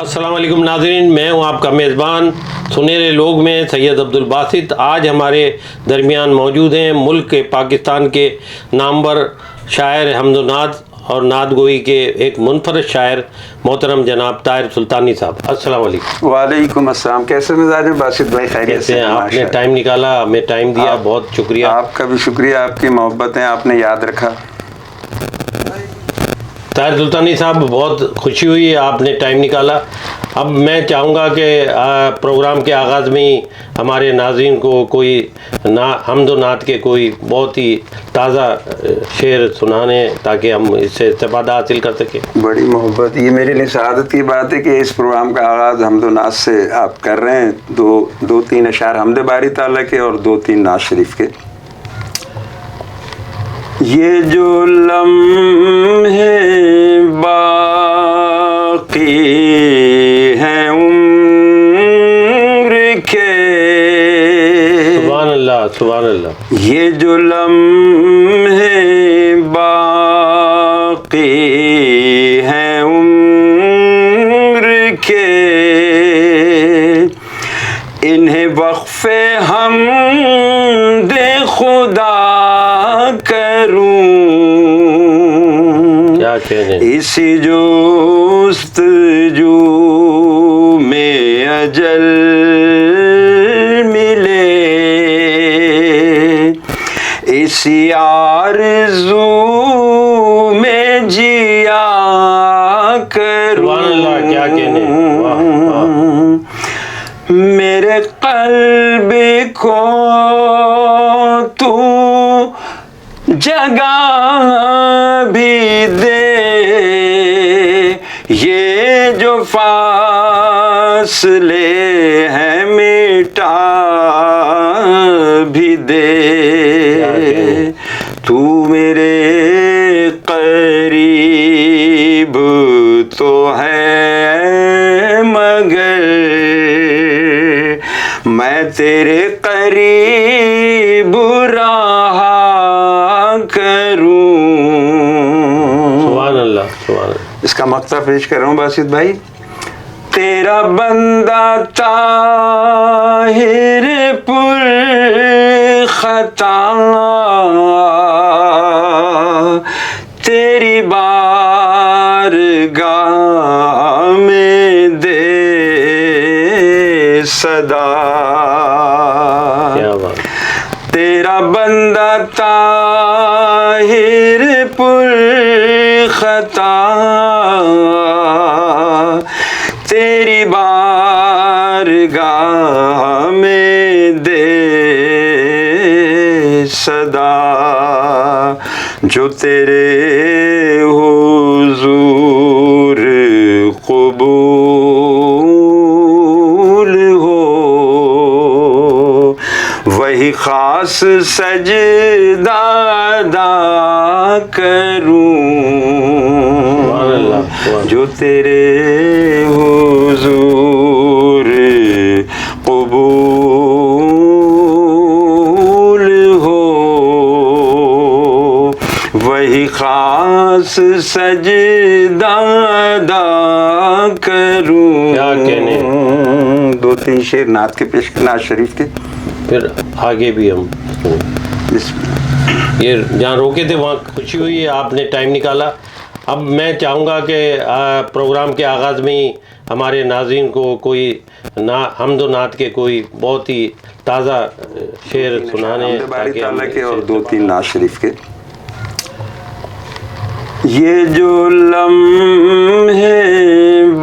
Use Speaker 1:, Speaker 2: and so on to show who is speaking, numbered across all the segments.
Speaker 1: السلام علیکم ناظرین، میں ہوں آپ کا میزبان سنہرے لوگ میں سید عبدالباسط۔ آج ہمارے درمیان موجود ہیں ملک کے پاکستان کے نامور شاعر حمد و نعت اور نعت گوئی کے ایک منفرد شاعر محترم جناب طاہر سلطانی صاحب۔ السلام علیکم۔
Speaker 2: وعلیکم السلام۔ کیسے مزاج ہیں باسط بھائی؟ خیریت
Speaker 1: کیسے
Speaker 2: سے
Speaker 1: ہیں؟ آپ نے ٹائم نکالا، ہمیں ٹائم دیا، بہت شکریہ۔
Speaker 2: آپ کا بھی شکریہ، آپ کی محبت ہے، آپ نے یاد رکھا۔
Speaker 1: طاہر سلطانی صاحب، بہت خوشی ہوئی آپ نے ٹائم نکالا۔ اب میں چاہوں گا کہ پروگرام کے آغاز میں ہی ہمارے ناظرین کو کوئی حمد و نعت کے کوئی بہت ہی تازہ شعر سنانے تاکہ ہم اس سے استفادہ حاصل کر سکیں۔
Speaker 2: بڑی محبت، یہ میرے لیے سعادت کی بات ہے کہ اس پروگرام کا آغاز حمد و نعت سے آپ کر رہے ہیں۔ دو تین اشعار حمد باری تعالیٰ کے اور 2-3 نعت شریف کے۔ یہ جو لمحے باقی ہیں عمر کے،
Speaker 1: سبحان اللہ سبحان اللہ،
Speaker 2: یہ جو لمحے باقی ہیں عمر کے، انہیں وقف حمد خدا کروں،
Speaker 1: کیا کہنے،
Speaker 2: اسی جستجو میں اجل ملے، اسی آرزو میں جیا کروں۔
Speaker 1: سبحان اللہ، کیا کہنے، واہ واہ۔
Speaker 2: میرے قلب کو تو جگہ بھی دے، یہ جو فاصلے ہیں مٹا بھی دے، تو میرے قریب تو ہے مگر میں تیرے قریب رہا کروں۔
Speaker 1: سبحان اللہ سبحان اللہ۔
Speaker 2: اس کا مقطع پیش کر رہا ہوں باسط بھائی۔ تیرا بندہ طاہر پر خطا، تیری بارگاہ میں دے صدا،
Speaker 1: کیا بات،
Speaker 2: تیرا بندہ طاہر پر خطا، تیری بارگاہ میں دے صدا، جو تیرے حضور قبول ہو، وہی خاص سجدہ ادا کروں، جو تیرے حضور قبول ہو، وہی خاص سجدہ ادا کروں۔
Speaker 1: کیا کہنے،
Speaker 2: 2-3 شعر نعت کے پیش، نعت شریف کے،
Speaker 1: پھر آگے بھی ہم
Speaker 2: بسم اللہ۔
Speaker 1: یہ جہاں روکے تھے وہاں خوشی ہوئی ہے آپ نے ٹائم نکالا۔ اب میں چاہوں گا کہ پروگرام کے آغاز میں ہی ہمارے ناظرین کو کوئی حمد و نعت کے کوئی بہت ہی تازہ شعر سنانے
Speaker 2: حمد باری
Speaker 1: تاکہ ہم
Speaker 2: تعالیٰ کے
Speaker 1: اس
Speaker 2: اور
Speaker 1: سے
Speaker 2: 2-3 نعت شریف کے۔ یہ جو لمحے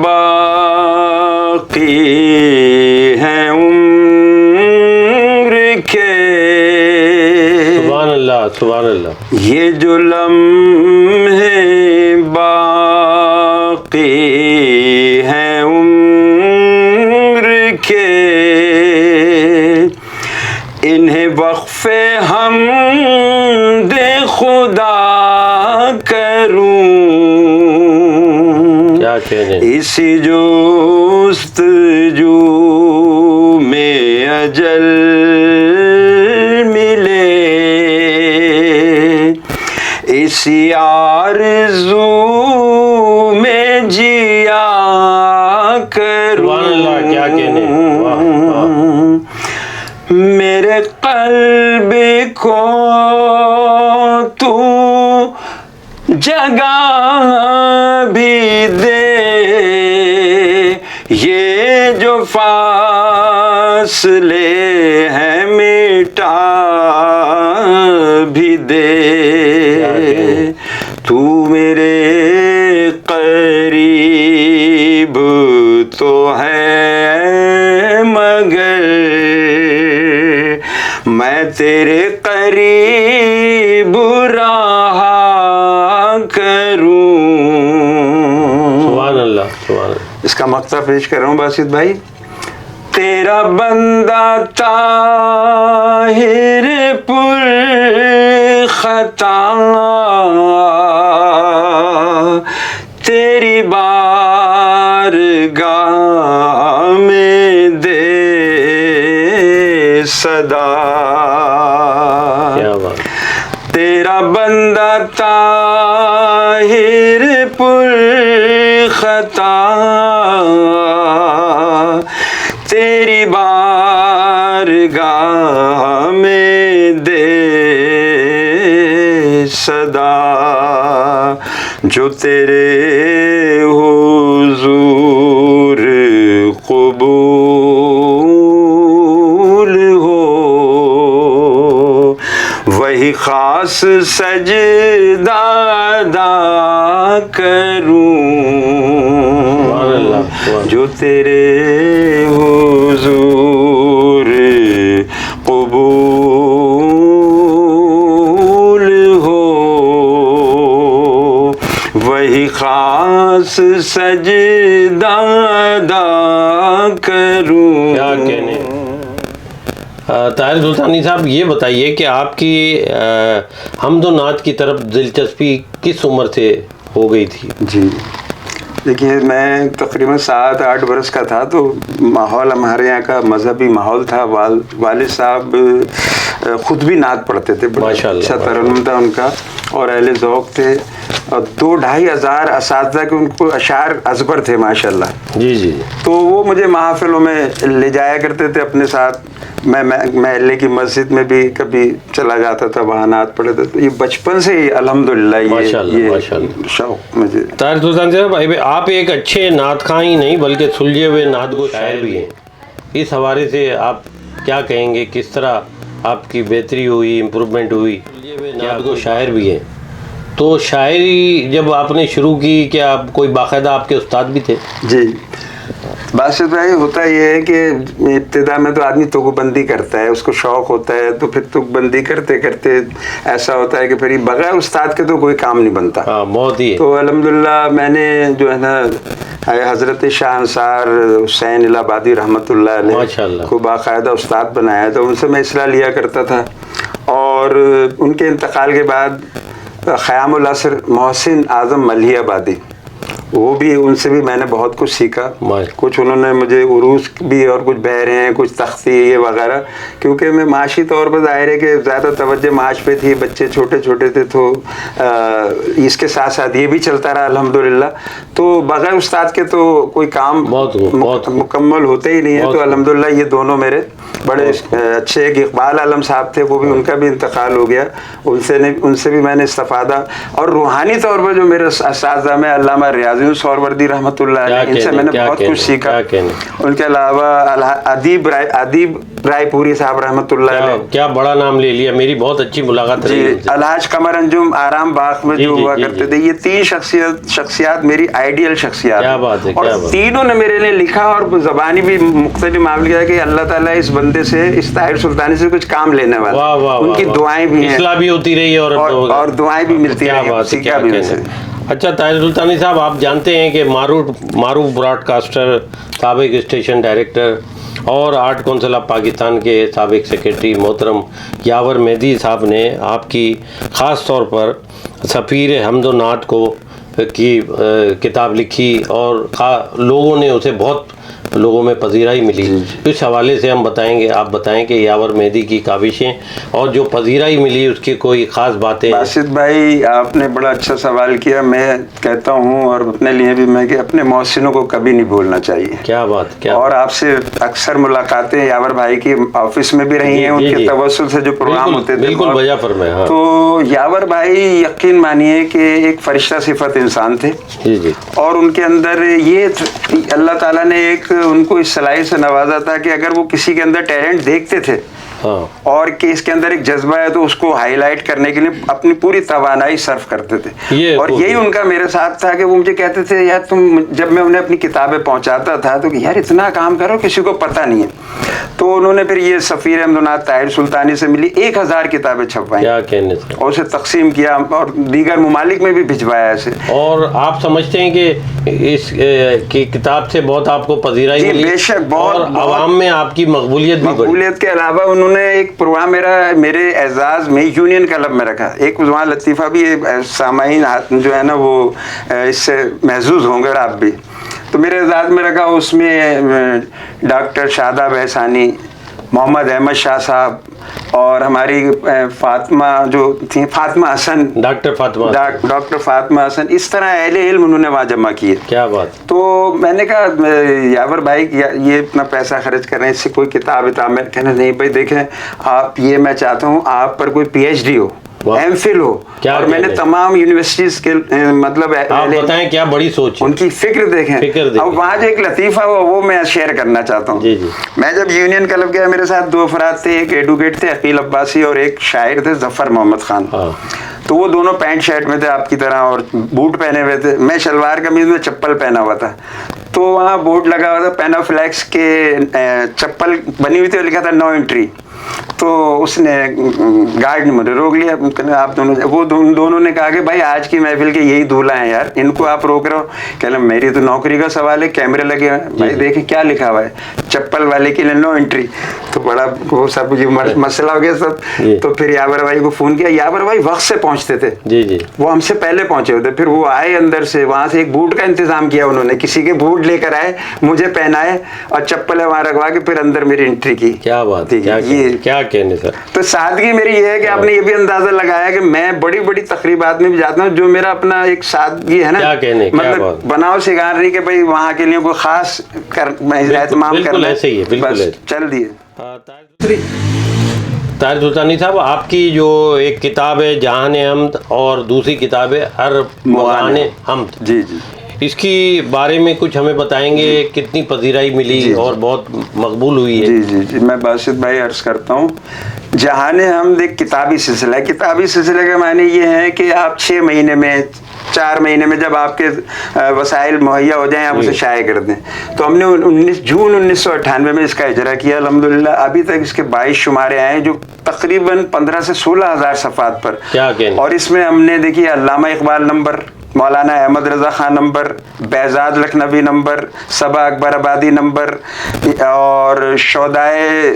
Speaker 2: باقی ہیں عمر کے،
Speaker 1: سبحان اللہ سبحان اللہ،
Speaker 2: یہ جو لمحے باقی ہیں عمر کے، انہیں وقف حمد خدا کروں،
Speaker 1: کیا کہنے،
Speaker 2: اسی جستجو میں اجل ملے، اسی آرزو میں جیا کروں.
Speaker 1: سبحان اللہ, کیا کہنے, واہ واہ.
Speaker 2: میرے قلب کو تو جگہ بھی دے, یہ جو فاصلے ہیں مٹا بھی دے. تو میرے قریب تو ہے مگر میں تیرے قریب رہا کروں.
Speaker 1: سبحان اللہ, سبحان اللہ.
Speaker 2: اس کا مقطع پیش کر رہا ہوں باسط بھائی. تیرا بندہ طاہر پر خطا تیری بارگاہ میں دے صدا.
Speaker 1: کیا بات.
Speaker 2: تیرا بندہ طاہر پر خطا تیری بارگاہ میں دے صدا. جو تیرے حضور قبول ہو وہی خاص سجدہ ادا کروں. جو تیرے حضور قبول ہو وہی خاص سجدہ ادا کروں.
Speaker 1: کیا کہنے. طاہر سلطانی صاحب, یہ بتائیے کہ آپ کی حمد و نعت کی طرف دلچسپی کس عمر سے ہو گئی تھی؟
Speaker 2: جی دیکھیے, میں تقریباً 7-8 برس کا تھا تو ماحول ہمارے یہاں کا مذہبی ماحول تھا. والد صاحب خود بھی نعت پڑھتے تھے, بڑا اچھا ترنم تھا ان کا اور اہل ذوق تھے, اور 2-2.5 ہزار اساتذہ کے ان کو اشعار ازبر تھے ماشاءاللہ.
Speaker 1: جی جی.
Speaker 2: تو وہ مجھے محافلوں میں لے جایا کرتے تھے اپنے ساتھ. میں محلے کی مسجد میں بھی کبھی چلا جاتا تھا, وہاں نعت پڑھے تھے. تو یہ بچپن سے ہی الحمدللہ یہ شوق مجھے.
Speaker 1: طاہر سلطانی صاحب, آپ ایک اچھے نعت خواں ہی نہیں بلکہ سلجھے ہوئے نعت گو شاعر بھی ہیں. اس حوالے سے آپ کیا کہیں گے, کس طرح آپ کی بہتری ہوئی, امپرومنٹ ہوئی؟ سلجھے ہوئے نعت گو شاعر بھی ہیں, تو شاعری جب آپ نے شروع کی, کیا کوئی باقاعدہ آپ کے استاد بھی تھے؟
Speaker 2: جی باسط بھائی, ہوتا یہ ہے کہ ابتدا میں تو آدمی تک بندی کرتا ہے, اس کو شوق ہوتا ہے, تو پھر تک بندی کرتے کرتے ایسا ہوتا ہے کہ پھر بغیر استاد کے تو کوئی کام نہیں بنتا.
Speaker 1: بہت ہی.
Speaker 2: تو الحمدللہ میں نے جو ہے نا حضرت شاہ انصار حسین الہ آبادی رحمۃ اللہ علیہ کو باقاعدہ استاد بنایا تھا. ان سے میں اصلاح لیا کرتا تھا, اور ان کے انتقال کے بعد خیام العصر محسن اعظم ملہی آبادی, وہ بھی ان سے بھی میں نے بہت کچھ سیکھا. کچھ انہوں نے مجھے عروض بھی اور کچھ بحریں ہیں, کچھ تختی یہ وغیرہ, کیونکہ میں معاشی طور پر ظاہر ہے کہ زیادہ توجہ معاش پہ تھی, بچے چھوٹے چھوٹے تھے, تو اس کے ساتھ ساتھ یہ بھی چلتا رہا الحمدللہ. تو بغیر استاد کے تو کوئی کام مکمل ہوتے ہی نہیں ہے. تو الحمدللہ یہ دونوں میرے بڑے اچھے. ایک اقبال عالم صاحب تھے, وہ بھی ان کا بھی انتقال ہو گیا, ان سے بھی میں نے استفادہ. اور روحانی طور پر جو میرے اساتذہ میں علامہ ریاضی سہروردی رحمۃ اللہ علیہ, ان سے میں نے بہت کچھ سیکھا. ان کے علاوہ ادیب رائے پوری صاحب رحمۃ اللہ علیہ,
Speaker 1: کیا بڑا نام لے لیا, میری بہت اچھی ملاقات رہی.
Speaker 2: الحاج قمر انجم آرام باغ میں جو ہوا کرتے تھے, یہ 3 شخصیات میری آئیڈیل شخصیات, اور تینوں نے میرے لیے لکھا اور زبانی بھی مختلف معاملے کیا کہ اللہ تعالیٰ اس بندے سے, اس طاہر سلطانی سے کچھ کام لینے والا. ان کی دعائیں بھی ہیں,
Speaker 1: اصلاح بھی ہوتی رہی اور
Speaker 2: دعائیں بھی ملتی رہی, سیکھا بھی ان سے.
Speaker 1: اچھا طاہر سلطانی صاحب, آپ جانتے ہیں کہ معروف براڈ کاسٹر, سابق اسٹیشن ڈائریکٹر اور آرٹ کونسل آف پاکستان کے سابق سیکریٹری محترم یاور مہدی صاحب نے آپ کی خاص طور پر سفیر حمد و نعت کی کتاب لکھی, اور لوگوں نے اسے بہت لوگوں میں پذیرائی ملی. اس حوالے سے ہم بتائیں گے, آپ بتائیں کہ یاور مہدی کی کاوشیں اور جو پذیرائی ملی اس کی کوئی خاص باتیں.
Speaker 2: باسط بھائی آپ نے بڑا اچھا سوال کیا. میں کہتا ہوں اور اپنے لیے بھی میں کہ اپنے محسنوں کو کبھی نہیں بھولنا چاہیے.
Speaker 1: کیا بات, کیا
Speaker 2: اور آپ سے اکثر ملاقاتیں یاور بھائی کی آفس میں بھی رہی ہیں, ان کے توسل سے جو پروگرام ہوتے تھے.
Speaker 1: بالکل بجا فرمایا.
Speaker 2: تو یاور بھائی یقین مانیے کہ ایک فرشتہ صفت انسان تھے. اور ان کے اندر یہ اللہ تعالیٰ نے ایک ان کو اس صلاحیت سے نوازا تھا کہ اگر وہ کسی کے اندر ٹیلنٹ دیکھتے تھے اور کہ اس کے اندر ایک جذبہ ہے تو اس کو ہائی لائٹ کرنے کے لیے اپنی پوری توانائی صرف کرتے تھے. اور یہی ان کا میرے ساتھ تھا کہ وہ مجھے کہتے تھے یار تم, جب میں انہیں اپنی کتابیں پہنچاتا تھا تو یار اتنا کام کرو کسی کو پتہ نہیں ہے. تو انہوں نے پھر یہ سفیر حمدوناد طاہر سلطانی سے ملی 1000 کتابیں چھپوائیں اور اسے تقسیم کیا اور دیگر ممالک میں بھی بھجوایا اسے.
Speaker 1: اور آپ سمجھتے ہیں کہ اس کی کتاب سے بہت آپ کو پذیرائی ملی؟
Speaker 2: بے شک بہت.
Speaker 1: اور عوام میں آپ کی مقبولیت بھی بڑھی.
Speaker 2: مقبولیت کے علاوہ انہوں نے ایک پروگرام میرے اعزاز میں یونین کلب میں رکھا. ایک وہاں لطیفہ بھی سامعین جو ہے نا وہ اس سے محظوظ ہوں گے اور آپ بھی. تو میرے اعزاز میں رکھا, اس میں ڈاکٹر شاداب احسانی, محمد احمد شاہ صاحب اور ہماری فاطمہ جو تھیں, فاطمہ حسن, ڈاکٹر فاطمہ حسن, اس طرح اہل علم انہوں نے وہاں جمع کیے.
Speaker 1: کیا بات.
Speaker 2: تو میں نے کہا یاور بھائی یہ اتنا پیسہ خرچ کر رہے ہیں, اس سے کوئی کتاب میں کہنا نہیں بھائی دیکھیں آپ, یہ میں چاہتا ہوں آپ پر کوئی پی ایچ ڈی ہو, ایم فل ہو. اور میں نے تمام یونیورسٹیز کے مطلب
Speaker 1: آپ بتائیں کیا بڑی سوچ,
Speaker 2: ان کی فکر دیکھیں. اب وہاں جو ایک لطیفہ ہوا وہ میں شیئر کرنا چاہتا ہوں. میں جب یونین کلب گیا میرے ساتھ 2 افراد تھے, ایک ایڈوکیٹ تھے عقیل عباسی اور ایک شاعر تھے ظفر محمد خان. تو وہ دونوں پینٹ شرٹ میں تھے آپ کی طرح اور بوٹ پہنے ہوئے تھے. میں شلوار قمیض میں چپل پہنا ہوا تھا. تو وہاں بورڈ لگا ہوا تھا پینافلیکس کے, چپل بنی ہوئی تھی اور لکھا تھا نو انٹری. تو اس نے گارڈ نے مجھے روک لیا, آپ دونوں, وہ دونوں نے کہا کہ بھائی آج کی محفل کے یہی دولہا ہیں یار, ان کو آپ روک رہے ہو. کہنا میری تو نوکری کا سوال ہے, کیمرے لگے ہوئے ہیں بھائی دیکھیں کیا لکھا ہوا ہے, چپل والے کے لیے نو انٹری. تو بڑا وہ سب مسئلہ ہو گیا سب. تو پھر یاور بھائی کو فون کیا. یاور بھائی وقت سے پہنچتے تھے, وہ ہم سے پہلے پہنچے ہوتے. پھر وہ آئے اندر سے, وہاں سے ایک بوٹ کا انتظام کیا انہوں نے, کسی کے بوٹ لے کر آئے, مجھے پہنائے اور چپلیں وہاں رکھوا کے پھر اندر میری انٹری کی.
Speaker 1: کیا بات, کیا کہنے سر.
Speaker 2: تو سادگی میری یہ ہے کہ آپ نے یہ بھی اندازہ لگایا کہ میں بڑی بڑی تقریبات میں بھی جاتا ہوں, جو میرا اپنا ایک سادگی ہے نا, مطلب بناؤ سگار نہیں کہ بھائی وہاں کے لیے کوئی خاص اہتمام کرنا ہے, بس چل دیے.
Speaker 1: طاہر سلطانی صاحب, آپ کی جو ایک کتاب ہے جہان حمد اور دوسری کتاب ہے ارمغان حمد, اس کی بارے میں کچھ ہمیں بتائیں گے, کتنی پذیرائی ملی اور بہت مقبول ہوئی ہے؟
Speaker 2: جی میں باسط بھائی عرض کرتا ہوں. جہان حمد ایک کتابی سلسلہ ہے. کتابی سلسلے کا معنی یہ ہے کہ آپ 6 مہینے میں 4 مہینے میں جب آپ کے وسائل مہیا ہو جائیں آپ اسے شائع کر دیں. تو ہم نے جون 1998 میں اس کا اجرا کیا الحمدللہ. ابھی تک اس کے 22 شمارے آئے جو تقریباً 15 سے 16 ہزار صفحات پر. اور اس میں ہم نے دیکھیے علامہ اقبال نمبر, مولانا احمد رضا خان نمبر, بہزاد لکھنوی نمبر, صبا اکبر آبادی نمبر اور شہدائے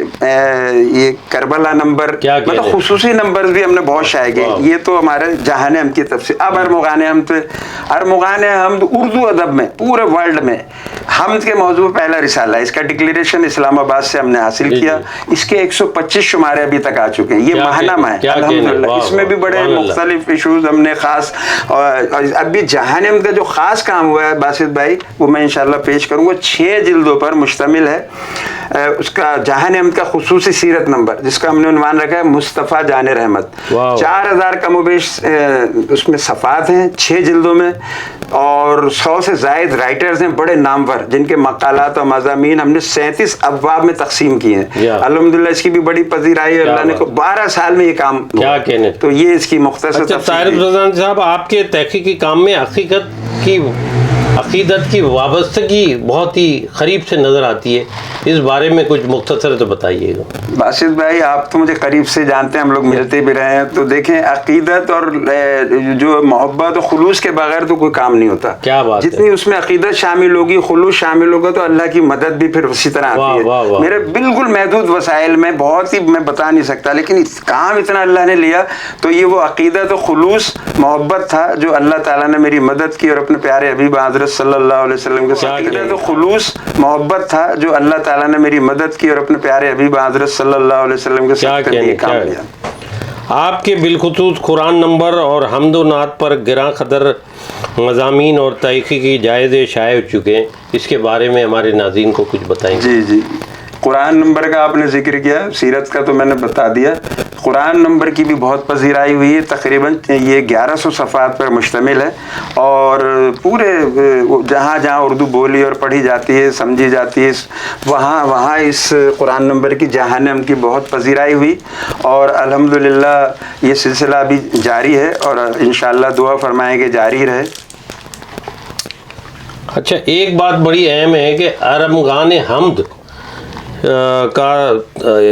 Speaker 2: یہ کربلا نمبر, مطلب خصوصی نمبر بھی ہم نے بہت شائع کیے. یہ تو ہمارے جہان حمد کی تفسیر. اب ارمغان حمد اردو ادب میں پورے ورلڈ میں حمد کے موضوع پہلا رسالہ ہے. اس کا ڈکلیریشن اسلام آباد سے ہم نے حاصل کیا. اس کے 125 شمارے ابھی تک آ چکے ہیں. یہ ماہنامہ ہے الحمدللہ. اس میں بھی بڑے مختلف ایشوز ہم نے خاص, اور ابھی جہان حمد کا جو خاص کام ہوا ہے باسط بھائی وہ میں انشاءاللہ پیش کروں گا. 6 جلدوں پر مشتمل ہے. اس کا جہان حمد کا خصوصی سیرت نمبر جس کا ہم نے عنوان رکھا ہے مصطفیٰ جان رحمت. 4000 کم و بیش اس میں صفحات ہیں 6 جلدوں میں, اور 100 سے زائد رائٹرز ہیں بڑے نامور جن کے مقالات اور مضامین ہم نے 37 ابواب میں تقسیم کیے ہیں. الحمدللہ اس کی بھی بڑی پذیرائی ہے. اللہ نے 12 سال میں یہ کام
Speaker 1: کیا کہنے.
Speaker 2: تو یہ اس کی مختصر
Speaker 1: طاہر سلطانی صاحب, آپ کے تحقیقی کام میں عقیدت کی وابستگی بہت ہی قریب سے نظر آتی ہے, اس بارے میں کچھ مختصر تو بتائیے گا.
Speaker 2: باسط بھائی آپ تو مجھے قریب سے جانتے ہیں, ہم لوگ ملتے بھی رہے ہیں. تو دیکھیں عقیدت اور جو محبت و خلوص کے بغیر تو کوئی کام نہیں ہوتا.
Speaker 1: کیا بات,
Speaker 2: جتنی اس میں عقیدت شامل ہوگی, خلوص شامل ہوگا, تو اللہ کی مدد بھی پھر اسی طرح آتی ہے. میرے بالکل محدود وسائل میں بہت ہی میں بتا نہیں سکتا, لیکن کام اتنا اللہ نے لیا. تو یہ وہ عقیدت و خلوص محبت تھا جو اللہ تعالیٰ نے میری مدد کی اور اپنے پیارے حبیب حضرت حضرت صلی اللہ علیہ وسلم کے ساتھ تو خلوص محبت تھا جو اللہ تعالیٰ نے میری مدد کی اور اپنے پیارے حبیب حضرت صلی اللہ علیہ وسلم کے ساتھ کام لیا.
Speaker 1: آپ کے بالخصوص قرآن نمبر اور حمد و نعت پر گراں قدر مضامین اور تحقیقی جائزے شائع ہو چکے ہیں، اس کے بارے میں ہمارے ناظرین کو کچھ بتائیں.
Speaker 2: جی قرآن نمبر کا آپ نے ذکر کیا، سیرت کا تو میں نے بتا دیا. قرآن نمبر کی بھی بہت پذیرائی ہوئی ہے، تقریباً یہ 1100 صفحات پر مشتمل ہے اور پورے جہاں جہاں اردو بولی اور پڑھی جاتی ہے سمجھی جاتی ہے وہاں اس قرآن نمبر کی جہنم کی بہت پذیرائی ہوئی اور الحمدللہ یہ سلسلہ ابھی جاری ہے اور انشاءاللہ دعا فرمائیں کہ جاری رہے.
Speaker 1: اچھا، ایک بات بڑی اہم ہے کہ ارمغان حمد کا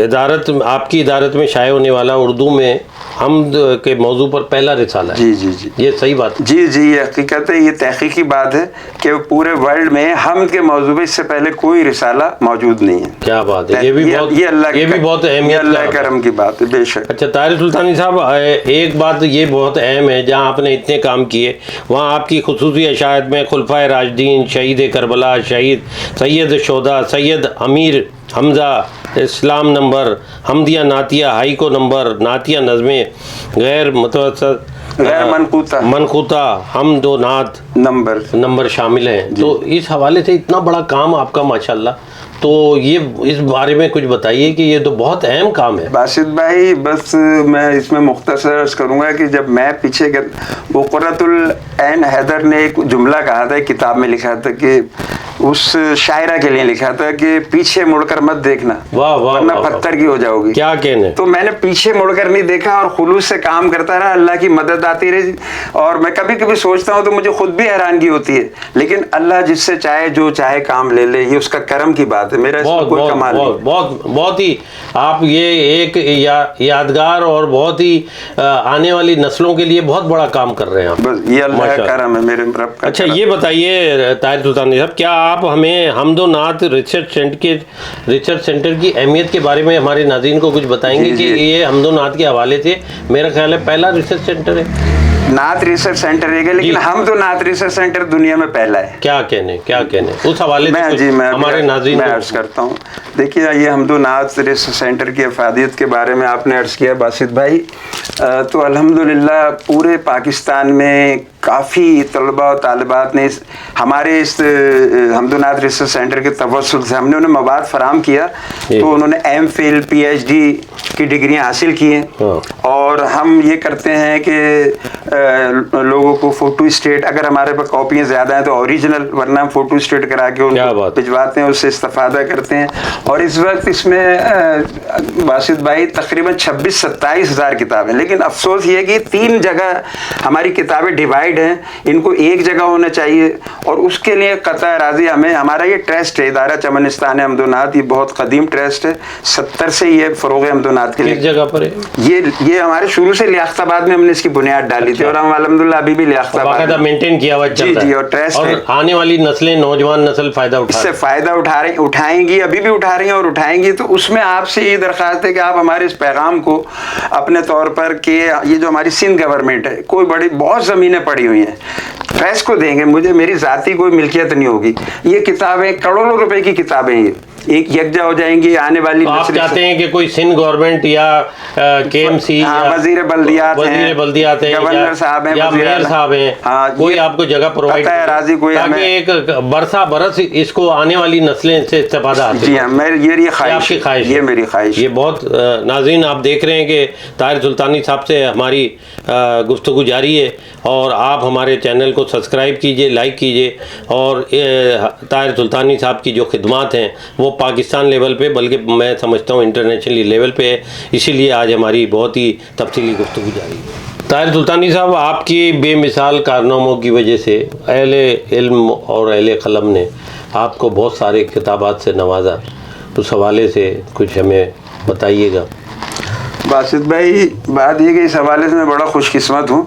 Speaker 1: ادارت آپ کی ادارت میں شائع ہونے والا اردو میں حمد کے موضوع پر پہلا رسالہ ہے.
Speaker 2: جی
Speaker 1: یہ صحیح بات ہے؟
Speaker 2: جی یہ حقیقت ہے، یہ تحقیقی بات ہے کہ پورے ورلڈ میں حمد کے موضوع پہ اس سے پہلے کوئی رسالہ موجود نہیں ہے.
Speaker 1: کیا بات ہے، یہ بھی بہت اہمیت،
Speaker 2: اللہ کرم کی بات ہے بے شک.
Speaker 1: اچھا طاہر سلطانی صاحب، ایک بات یہ بہت اہم ہے، جہاں آپ نے اتنے کام کیے وہاں آپ کی خصوصی اشاعت میں خلفائے راشدین، شہید کربلا، شہید سید شہداء، سید امیر حمزہ، اسلام نمبر، حمدیہ نعتیہ، ہائیکو نمبر، نعتیہ نظمیں، غیر متوسط،
Speaker 2: غیر
Speaker 1: منقوطہ، حمد و نعت نمبر شامل ہیں. تو اس حوالے سے اتنا بڑا کام آپ کا ماشاءاللہ، تو یہ اس بارے میں کچھ بتائیے کہ یہ تو بہت اہم کام ہے.
Speaker 2: باسط بھائی بس میں اس میں مختصر عرض کروں گا کہ جب میں پیچھے وہ قرۃ العین حیدر نے ایک جملہ کہا تھا، کتاب میں لکھا تھا کہ اس شاعرہ کے لیے لکھا تھا کہ پیچھے مڑ کر مت دیکھنا ورنہ پتھر کی ہو جاؤ گی.
Speaker 1: کیا کہنے، تو
Speaker 2: میں نے پیچھے مڑ کر نہیں دیکھا اور خلوص سے کام کرتا رہا، اللہ کی مدد آتی رہی. اور میں کبھی کبھی سوچتا ہوں تو مجھے خود بھی حیرانگی ہوتی ہے، لیکن اللہ جس سے چاہے جو چاہے کام لے لے، یہ اس کا کرم کی بات ہے. میرا اس میں کوئی کمال نہیں.
Speaker 1: بہت ہی آپ یہ ایک یادگار اور بہت ہی آنے والی نسلوں کے لیے بہت بڑا کام کر رہے ہیں آپ.
Speaker 2: بس یہ اللہ کا کرم ہے میرے رب کا.
Speaker 1: اچھا یہ بتائیے طاہر سلطانی صاحب، کیا آپ ہمیں حمد و نعت ریسرچ سینٹر کی اہمیت کے بارے میں ہمارے ناظرین کو کچھ بتائیں گے کہ یہ حمد و نعت کے حوالے سے میرا خیال ہے پہلا ریسرچ سینٹر ہے.
Speaker 2: نعت ریسرچ سینٹر ہے لیکن حمد و نعت ریسرچ سینٹر دنیا میں پہلا ہے.
Speaker 1: کیا کہنے اس حوالے سے ہمارے ناظرین
Speaker 2: میں عرض کرتا ہوں. دیکھیے یہ حمد و نعت ریسرچ سینٹر کی افادیت کے بارے میں آپ نے عرض کیا باسط بھائی، تو الحمدللہ پورے پاکستان میں کافی طلباء و طالبات نے ہمارے اس حمد و نعت ریسرچ سینٹر کے توسل سے ہم نے انہیں مواد فراہم کیا، تو انہوں نے M Phil P H D کی ڈگریاں حاصل کی ہیں. اور ہم یہ کرتے ہیں کہ لوگوں کو فوٹو اسٹیٹ، اگر ہمارے پاس کاپیاں زیادہ ہیں تو اوریجنل، ورنہ ہم فوٹو اسٹیٹ کرا کے ان کو بھجواتے ہیں، اس سے استفادہ کرتے ہیں. اور اس وقت اس میں باسط بھائی تقریباً 26-27 ہزار کتابیں، لیکن افسوس یہ ہے کہ 3 جگہ ہماری کتابیں ڈیوائڈ ہیں، ان کو ایک جگہ ہونا چاہیے. اور اس کے لیے قطع راضی ہمارا یہ ٹرسٹ ہے، ادارہ چمنستان حمد و نعت، یہ بہت قدیم ٹرسٹ ہے، 70 سے یہ فروغ حمد و نعت کے لیے.
Speaker 1: کس جگہ پر ہے
Speaker 2: یہ ہمارے شروع سے لیاقت آباد میں ہم نے اس کی بنیاد ڈالی تھی اور ہم الحمدللہ ابھی بھی لیاقت آباد
Speaker 1: مینٹین کیا ہوا چلتا ہے.
Speaker 2: جی اور ٹرسٹ
Speaker 1: اور آنے والی نسلیں، نوجوان نسل
Speaker 2: اس سے فائدہ اٹھائیں گی، ابھی بھی اٹھا رہی ہیں اور اٹھائیں گی. تو اس میں آپ سے یہ درخواست ہے کہ آپ ہمارے اس پیغام کو اپنے طور پر کہ یہ جو ہماری سندھ گورنمنٹ ہے، کوئی بہت زمینیں پڑی ہوئی ہیں، پریس کو دیں گے، میری ذاتی کوئی ملکیت نہیں ہوگی. یہ کتابیں کروڑوں روپے کی کتابیں ہیں، ایک یکجا ہو جائیں گی آنے والی
Speaker 1: آپ چاہتے ہیں کہ کوئی سندھ گورنمنٹ یا کے ایم سی،
Speaker 2: وزیر بلدیات ہیں، گورنر صاحب ہیں،
Speaker 1: یا میئر صاحب ہیں، کوئی آپ کو جگہ پرووائڈ تاکہ ایک برسہ برس اس کو آنے والی نسلیں سے استفادہ حاصل.
Speaker 2: جی ہاں، یہ خواہش، یہ میری خواہش.
Speaker 1: یہ بہت ناظرین آپ دیکھ رہے ہیں کہ طاہر سلطانی صاحب سے ہماری گفتگو جاری ہے، اور آپ ہمارے چینل کو سبسکرائب کیجئے، لائک کیجئے. اور طاہر سلطانی صاحب کی جو خدمات ہیں وہ پاکستان لیول پہ، بلکہ میں سمجھتا ہوں انٹرنیشنلی لیول پہ ہے، اسی لیے آج ہماری بہت ہی تفصیلی گفتگو جاری ہے. طاہر سلطانی صاحب، آپ کی بے مثال کارناموں کی وجہ سے اہل علم اور اہل قلم نے آپ کو بہت سارے خطابات سے نوازا، اس حوالے سے کچھ ہمیں بتائیے گا.
Speaker 2: باسط بھائی بات یہ کہ اس حوالے سے میں بڑا خوش قسمت ہوں.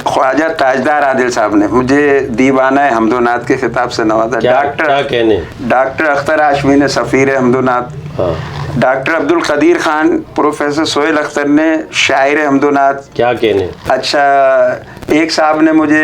Speaker 2: خواجہ تاجدار عادل صاحب نے مجھے دیوانہ حمد و نعت کے خطاب سے نوازا. ڈاکٹر اختر ہاشمی نے سفیر حمد و نعت، ڈاکٹر عبد القدیر خان، پروفیسر سہیل اختر نے شاعر حمد و نعت.
Speaker 1: کیا کہنے.
Speaker 2: اچھا ایک صاحب نے مجھے